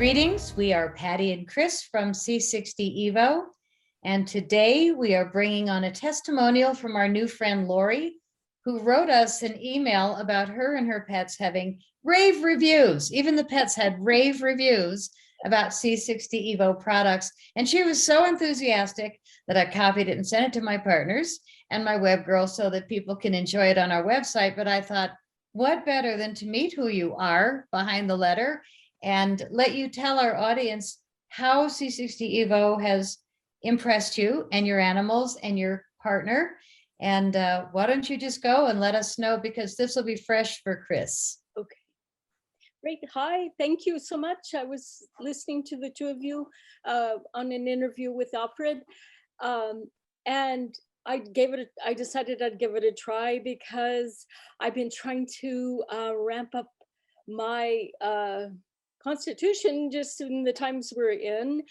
Greetings, we are Patty and Chris from C60 Evo, and today we are bringing on a testimonial from our new friend Lori, who wrote us an email about her and her pets having rave reviews. Even the pets had rave reviews about C60 Evo products, and she was so enthusiastic that I copied it and sent it to my partners and my web girl so that people can enjoy it on our website. But I thought, what better than to meet who you are behind the letter and let you tell our audience how C60 Evo has impressed you and your animals and your partner. And why don't you just go and let us know, because this will be fresh for Chris. Okay. Great. Hi. Thank you so much. I was listening to the two of you on an interview with Alfred. And I decided I'd give it a try because I've been trying to ramp up my constitution just in the times we're in.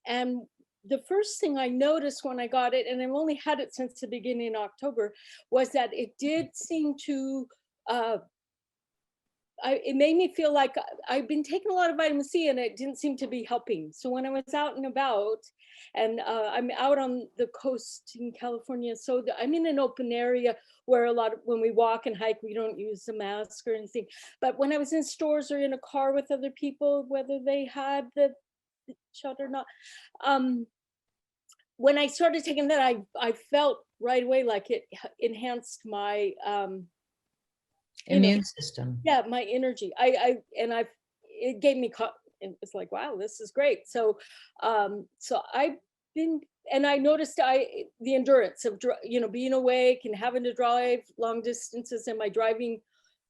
And the first thing I noticed when I got it, and I've only had it since the beginning of October, was that it did seem to, it made me feel like I've been taking a lot of vitamin C and it didn't seem to be helping. So when I was out and about, and I'm out on the coast in California, so I'm in an open area where when we walk and hike, we don't use a mask or anything. But when I was in stores or in a car with other people, whether they had the shot or not, when I started taking that, I felt right away like it enhanced my Immune system. Yeah, my energy. It gave me, it was like, wow, this is great. So I've been, and I noticed the endurance of being awake and having to drive long distances, and my driving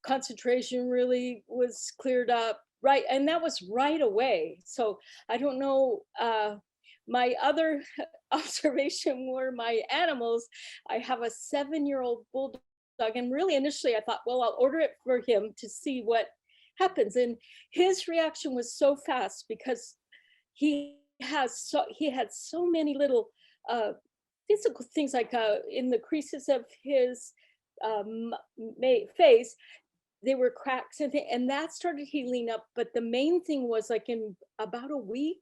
concentration really was cleared up, right? And that was right away. So I don't know. My other observation were my animals. I have a 7-year-old bulldog, and really initially I thought, well, I'll order it for him to see what happens. And his reaction was so fast because he had so many little physical things, like in the creases of his face, they were cracks and that started healing up. But the main thing was, like, in about a week,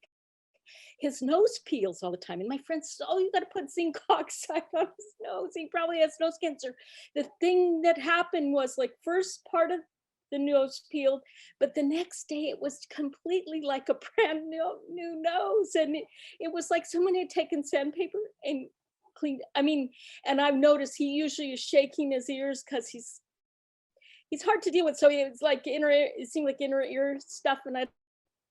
his nose peels all the time. And my friend said, oh, you got to put zinc oxide on his nose. He probably has nose cancer. The thing that happened was, like, first part of the nose peeled, but the next day it was completely like a brand new nose. And it was like someone had taken sandpaper and cleaned. And I've noticed he usually is shaking his ears because he's hard to deal with. So it's like it seemed like inner ear stuff. And I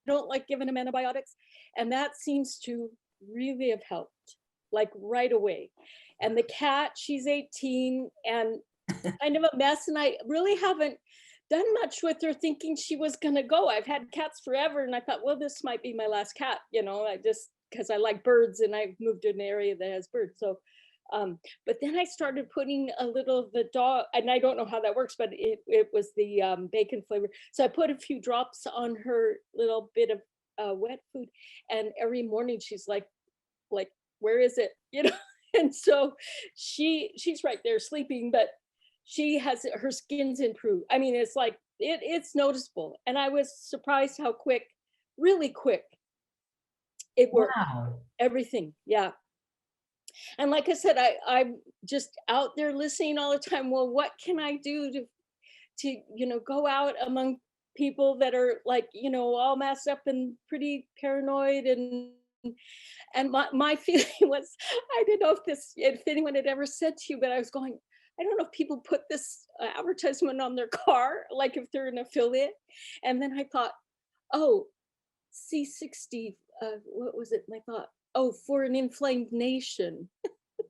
don't like giving him antibiotics. And that seems to really have helped, like, right away. And the cat, she's 18 and kind of a mess. And I really haven't done much with her, thinking she was going to go. I've had cats forever. And I thought, well, this might be my last cat, because I like birds and I've moved to an area that has birds. So, but then I started putting a little of the dog, and I don't know how that works, but it was the bacon flavor. So I put a few drops on her little bit of wet food, and every morning she's like, where is it? And so she's right there sleeping, but her skin's improved. It's like, it's noticeable. And I was surprised how really quick it worked. Wow. Everything. Yeah. And like I said, I'm just out there listening all the time. Well, what can I do to go out among people that are, like, all messed up and pretty paranoid, and my feeling was, I didn't know if anyone had ever said to you, but I was going, I don't know if people put this advertisement on their car, like if they're an affiliate. And then I thought, oh, C60, what was it? And I thought, oh, for an inflamed nation.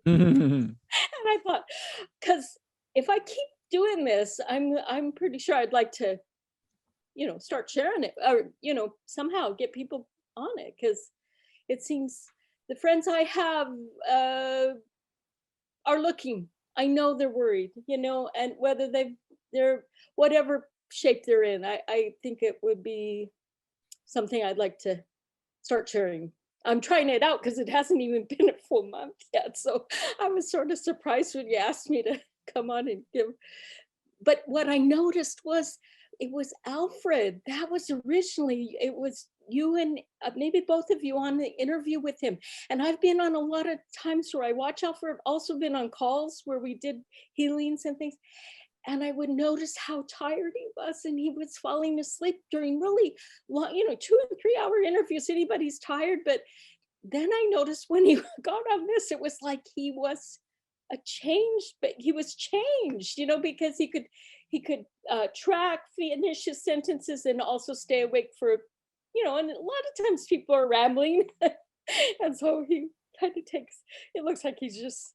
And I thought, because if I keep doing this, I'm pretty sure I'd like to, start sharing it, or, somehow get people on it, because it seems the friends I have are looking. I know they're worried, and whether they're whatever shape they're in, I think it would be something I'd like to start sharing. I'm trying it out because it hasn't even been a full month yet. So I was sort of surprised when you asked me to come on and give. But what I noticed was, it was Alfred. That was originally, it was you and maybe both of you on the interview with him. And I've been on a lot of times where I watch out for it. Also been on calls where we did healings and things. And I would notice how tired he was, and he was falling asleep during really long, 2 and 3 hour interviews. Anybody's tired, but then I noticed when he got on this, it was like he was a changed, but he was changed, because he could track, finish his sentences, and also stay awake for, and a lot of times people are rambling, and so he kind of takes. It looks like he's just,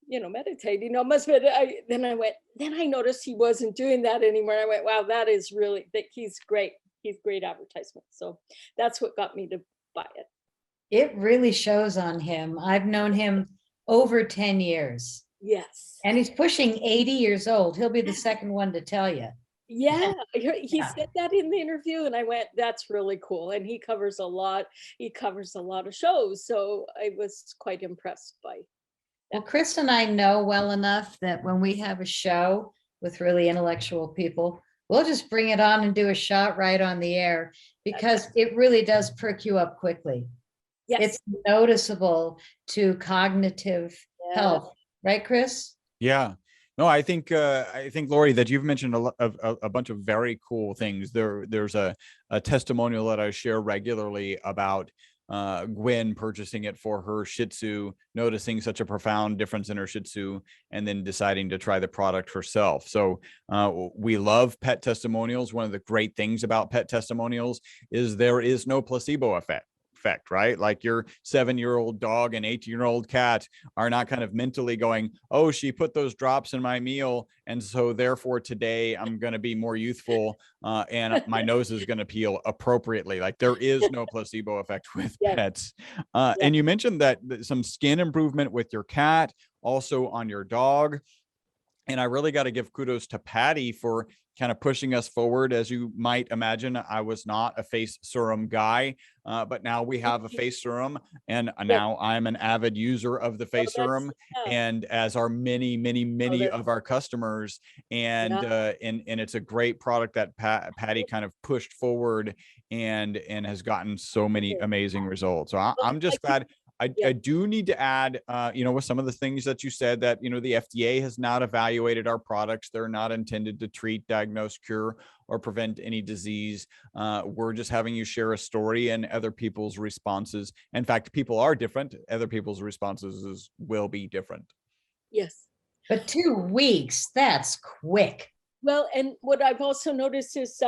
meditating almost. But then I noticed he wasn't doing that anymore. I went, wow, that he's great. He's great advertisement. So that's what got me to buy it. It really shows on him. I've known him over 10 years. Yes. And he's pushing 80 years old. He'll be the second one to tell you. Yeah, he Yeah. said that in the interview, and I went, that's really cool. And he covers a lot. He covers a lot of shows. So I was quite impressed by. Well, Chris and I know well enough that when we have a show with really intellectual people, we'll just bring it on and do a shot right on the air, because it really does perk you up quickly. Yes. It's noticeable to cognitive health, right, Chris? Yeah. No, I think Lori, that you've mentioned a bunch of very cool things. There's a testimonial that I share regularly about Gwen purchasing it for her Shih Tzu, noticing such a profound difference in her Shih Tzu, and then deciding to try the product herself. So we love pet testimonials. One of the great things about pet testimonials is there is no placebo effect, right? Like your 7-year-old dog and 18-year-old cat are not kind of mentally going, oh, she put those drops in my meal, and so therefore today I'm going to be more youthful and my nose is going to peel appropriately. Like there is no placebo effect with pets. And you mentioned that some skin improvement with your cat, also on your dog. And I really got to give kudos to Patty for kind of pushing us forward. As you might imagine, I was not a face serum guy, but now we have a face serum, and now I'm an avid user of the face serum, and as are many of our customers. And and it's a great product that Patty kind of pushed forward and has gotten so many amazing results. So I'm just glad. I do need to add, with some of the things that you said, that, the FDA has not evaluated our products. They're not intended to treat, diagnose, cure, or prevent any disease. We're just having you share a story and other people's responses. In fact, people are different. Other people's responses will be different. Yes. But 2 weeks, that's quick. Well, and what I've also noticed is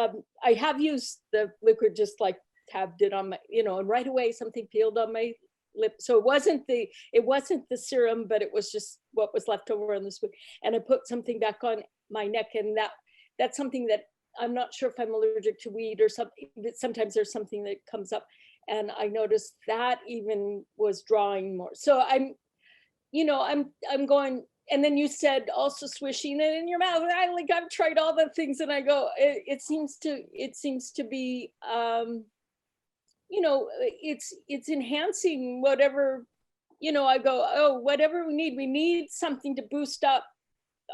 I have used the liquid, just like Tab did on my, and right away something peeled on my lip. So it wasn't the serum, but it was just what was left over on the spoon. And I put something back on my neck, and that's something that I'm not sure if I'm allergic to weed or something. Sometimes there's something that comes up, and I noticed that even was drawing more. So I'm going. And then you said also swishing it in your mouth. I've tried all the things, and I go, it seems to be it's enhancing whatever, I go, oh, whatever we need something to boost up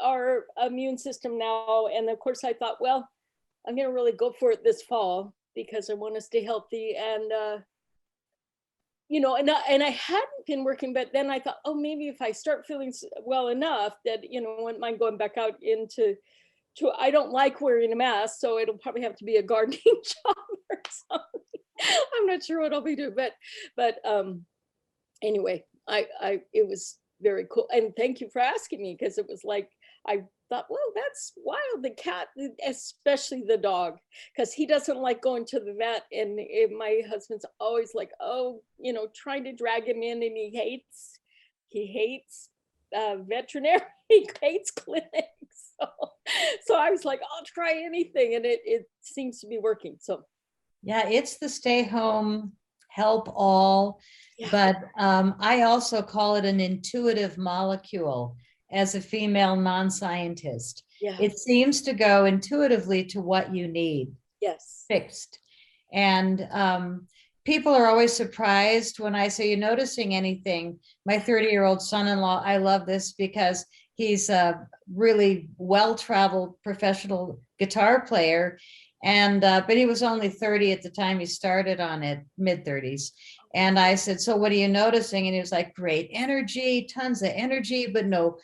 our immune system now. And of course I thought, well, I'm going to really go for it this fall because I want to stay healthy. And, and I hadn't been working, but then I thought, oh, maybe if I start feeling well enough that, I wouldn't mind going back out I don't like wearing a mask, so it'll probably have to be a gardening job or something. I'm not sure what I'll be doing, but anyway, it was very cool. And thank you for asking me, because it was like, I thought, well, that's wild. The cat, especially the dog, because he doesn't like going to the vet. And my husband's always like, oh, trying to drag him in, and he hates veterinary, he hates clinics. So I was like, I'll try anything. And it seems to be working. So yeah, it's the stay home, help all. Yeah. But I also call it an intuitive molecule as a female non-scientist. Yeah. It seems to go intuitively to what you need. Yes. Fixed. And people are always surprised when I say, you're noticing anything? My 30-year-old son-in-law, I love this because he's a really well-traveled professional guitar player. And but he was only 30 at the time he started on it, mid-30s. And I said, so what are you noticing? And he was like, great energy, tons of energy, but no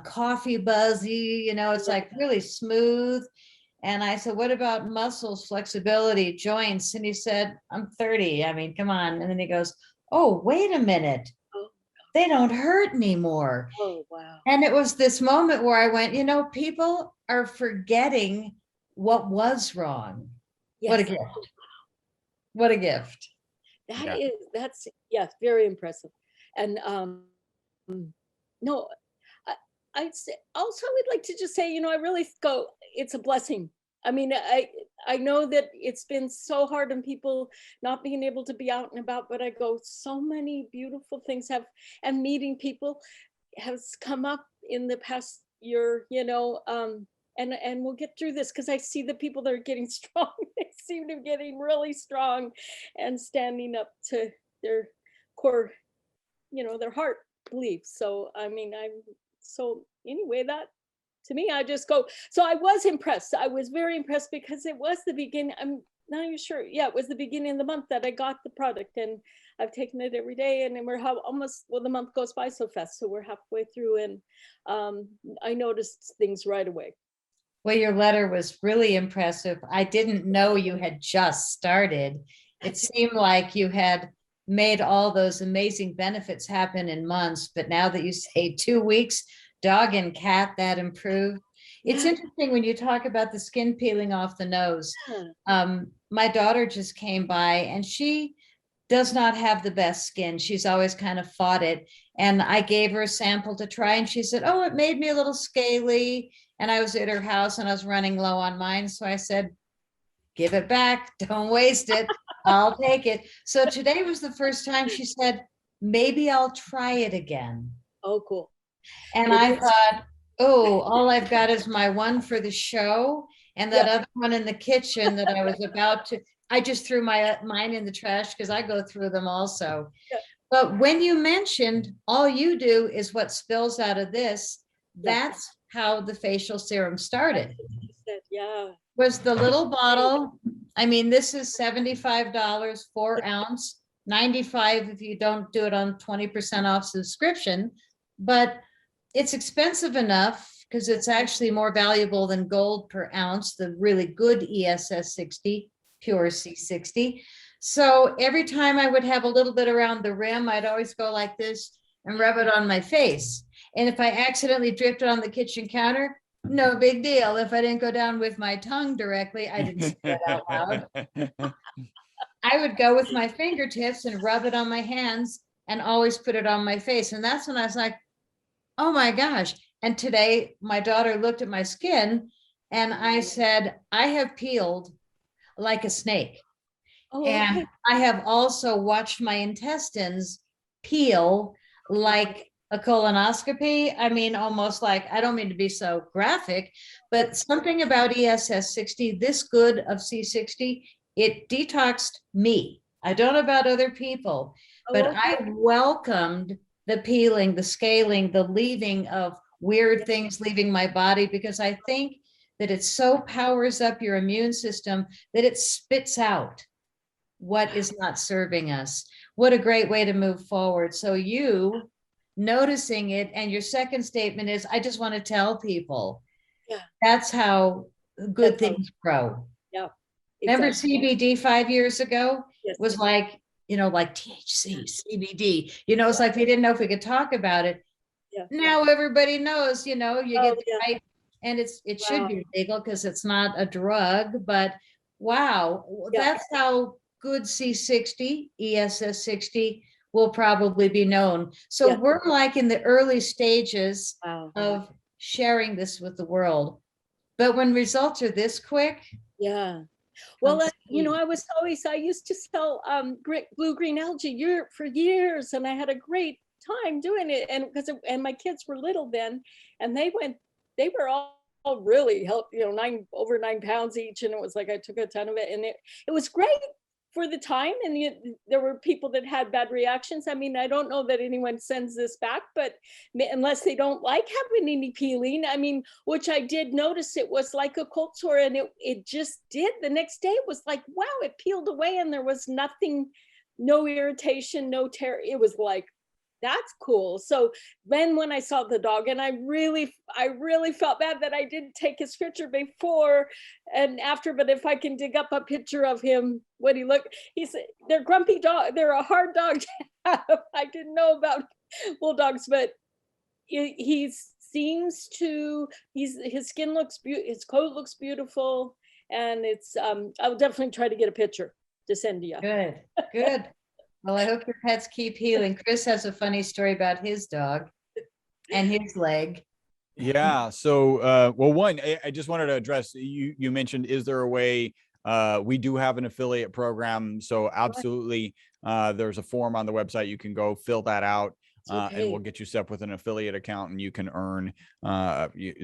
coffee buzzy, it's like really smooth. And I said, what about muscles, flexibility, joints? And he said, I'm 30. I mean, come on. And then he goes, oh, wait a minute. Oh, They don't hurt anymore. oh, wow. And it was this moment where I went, people are forgetting what was wrong. What a Yes. gift. What a gift. That's yes, very impressive. And no, I'd say also I would like to just say, I really go, it's a blessing. I mean, I know that it's been so hard on people not being able to be out and about, but I go, so many beautiful things and meeting people has come up in the past year, and we'll get through this, because I see the people that are getting strong. They seem to be getting really strong and standing up to their core, their heart beliefs. So, I mean, anyway, that to me, I just go, so I was impressed. I was very impressed because it was the beginning. I'm not even sure. Yeah, it was the beginning of the month that I got the product, and I've taken it every day, and then we're almost, the month goes by so fast. So we're halfway through, and I noticed things right away. Well, your letter was really impressive. I didn't know you had just started. It seemed like you had made all those amazing benefits happen in months, but now that you say 2 weeks, dog and cat, that improved. It's interesting when you talk about the skin peeling off the nose. My daughter just came by, and she does not have the best skin. She's always kind of fought it. And I gave her a sample to try, and she said, oh, it made me a little scaly. And I was at her house and I was running low on mine. So I said, give it back. Don't waste it. I'll take it. So today was the first time she said, maybe I'll try it again. Oh, cool. And I thought, oh, all I've got is my one for the show and that other one in the kitchen that I was about to, I just threw mine in the trash because I go through them also. Yeah. But when you mentioned all you do is what spills out of this, that's how the facial serum started. Yeah. Was the little bottle. I mean, this is $75, 4 ounce, 95 if you don't do it on 20% off subscription, but it's expensive enough because it's actually more valuable than gold per ounce, the really good ESS 60, pure C60. So every time I would have a little bit around the rim, I'd always go like this and rub it on my face. And if I accidentally dripped it on the kitchen counter, no big deal. If I didn't go down with my tongue directly, I didn't say that out loud. I would go with my fingertips and rub it on my hands and always put it on my face. And that's when I was like, oh my gosh. And today my daughter looked at my skin and I said, I have peeled like a snake. Oh, and okay. I have also watched my intestines peel like a colonoscopy. I mean, almost like, I don't mean to be so graphic, but something about ESS 60, this good of C60, it detoxed me. I don't know about other people, but I welcomed the peeling, the scaling, the leaving of weird things leaving my body, because I think that it so powers up your immune system that it spits out what is not serving us. What a great way to move forward. So you noticing it, and your second statement is, I just want to tell people. Yeah. That's how good things grow. Yeah. Remember Exactly. CBD 5 years ago? Yes. Was like, like THC, CBD, it's like we didn't know if we could talk about it. Yeah. Now everybody knows, you get the right, and it should be legal because it's not a drug, but wow, that's how good C60, ESS 60 will probably be known. So we're like in the early stages of sharing this with the world. But when results are this quick. Yeah. Well, I used to sell blue-green algae for years, and I had a great time doing it. And my kids were little then, and they were all really healthy, over 9 pounds each. And it was like, I took a ton of it, and it was great. for the time, and there were people that had bad reactions. I mean, I don't know that anyone sends this back, but unless they don't like having any peeling, I mean, which I did notice, it was like a cold sore, and it just did. The next day it was like, wow, it peeled away and there was nothing, no irritation, no tear. It was like, that's cool. So then when I saw the dog, and I really felt bad that I didn't take his picture before and after, but if I can dig up a picture of him, what he looked, he said, they're grumpy dog, they're a hard dog to have. I didn't know about bulldogs, but he seems to, his skin looks beautiful, his coat looks beautiful, and it's, I'll definitely try to get a picture to send to you. Good, good. Well, I hope your pets keep healing. Chris has a funny story about his dog and his leg. Yeah. So, well, one, I just wanted to address, you mentioned, is there a way, we do have an affiliate program. So absolutely. There's a form on the website. You can go fill that out. And we'll get you set up with an affiliate account, and you can earn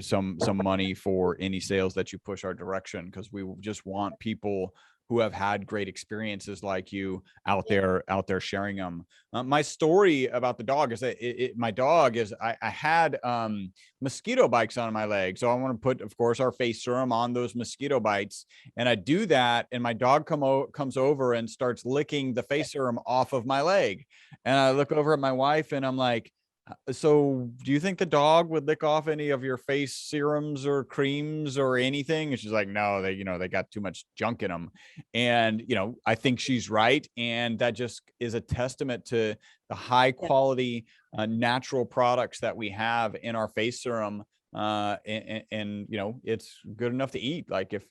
some money for any sales that you push our direction, because we just want people who have had great experiences like you out there sharing them. My story about the dog is that my dog is, I had mosquito bites on my leg. So I want to put, of course, our face serum on those mosquito bites. And I do that, and my dog comes over and starts licking the face serum off of my leg. And I look over at my wife and I'm like, so do you think the dog would lick off any of your face serums or creams or anything? And she's like, no, they got too much junk in them. And, I think she's right. And that just is a testament to the high quality, natural products that we have in our face serum. And it's good enough to eat. Like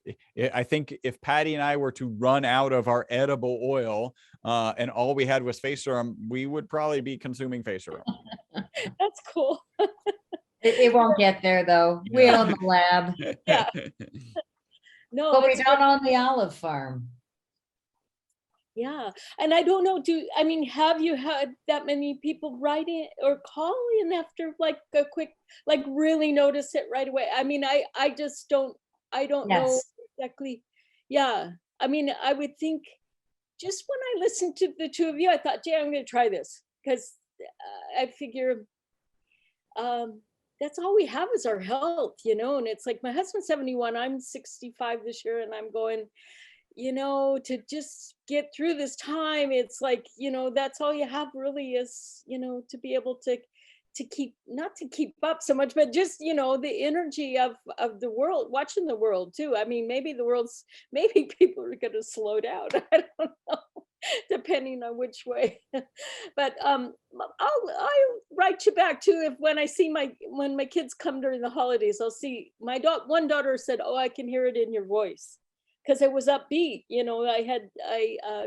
I think if Patty and I were to run out of our edible oil, and all we had was face serum, we would probably be consuming face serum. That's cool. It won't get there though. We own the lab. Yeah. No, but we don't own the olive farm. Yeah. And I don't know, have you had that many people write in or call in after like a quick, like really notice it right away? I mean, I just don't know exactly. Yeah. I mean, I would think, just when I listened to the two of you, I thought, I'm going to try this, because I figure that's all we have is our health, and it's like, my husband's 71, I'm 65 this year, and I'm going, to just get through this time. It's like, that's all you have really is, to be able to keep, not to keep up so much, but just, the energy of the world, watching the world too. I mean, maybe people are going to slow down. I don't know, depending on which way. But I'll write you back too, when my kids come during the holidays. I'll see one daughter said, oh, I can hear it in your voice, because it was upbeat.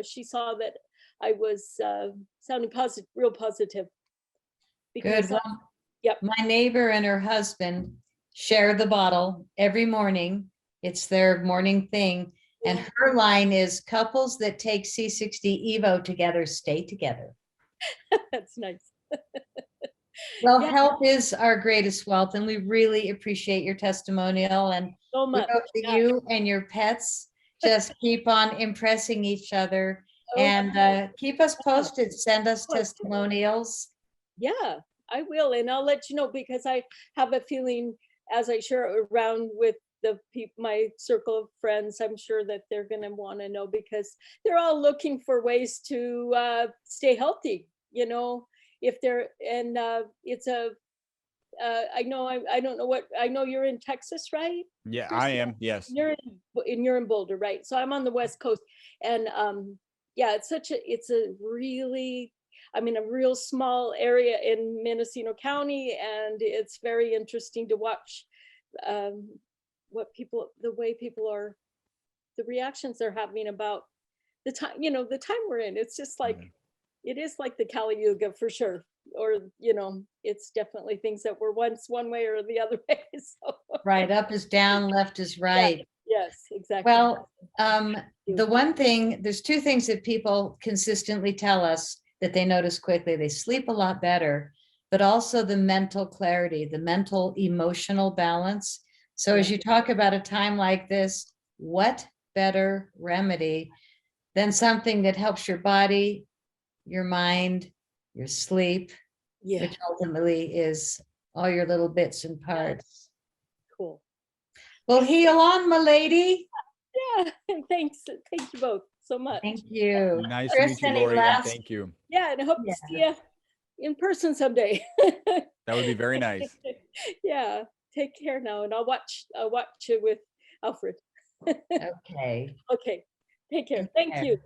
She saw that I was sounding positive, real positive. Good. Well, my neighbor and her husband share the bottle every morning. It's their morning thing. And her line is, couples that take C60 Evo together stay together. That's nice. Well, health is our greatest wealth, and we really appreciate your testimonial. And so much. We hope that you and your pets just keep on impressing each other, and keep us posted. Send us testimonials. Yeah, I will. And I'll let you know, because I have a feeling, as I share around with my circle of friends, I'm sure that they're going to want to know, because they're all looking for ways to stay healthy, if they're, and it's I know you're in Texas, right? Yeah, I am. Yes. You're in Boulder, right? So I'm on the West Coast, and it's a really, a real small area in Mendocino County, and it's very interesting to watch the way people are, the reactions they're having about the time, the time we're in. It's just like, it is like the Kali Yuga for sure. Or, it's definitely things that were once one way or the other way. So. Right. Up is down, left is right. Yeah, yes, exactly. Well, there's two things that people consistently tell us that they notice quickly. They sleep a lot better, but also the mental clarity, the mental emotional balance. So as you talk about a time like this, what better remedy then something that helps your body, your mind, your sleep, Yeah, which ultimately is all your little bits and parts. cool. Well, heal on, my lady. Yeah, and thank you both so much. Thank you. Nice to Chris, meet you, any Lori, and last- thank you. Yeah, and I hope to see you in person someday. That would be very nice. Yeah, take care now, and I'll watch it with Alfred. Okay. Okay, take care. Take Thank care. you.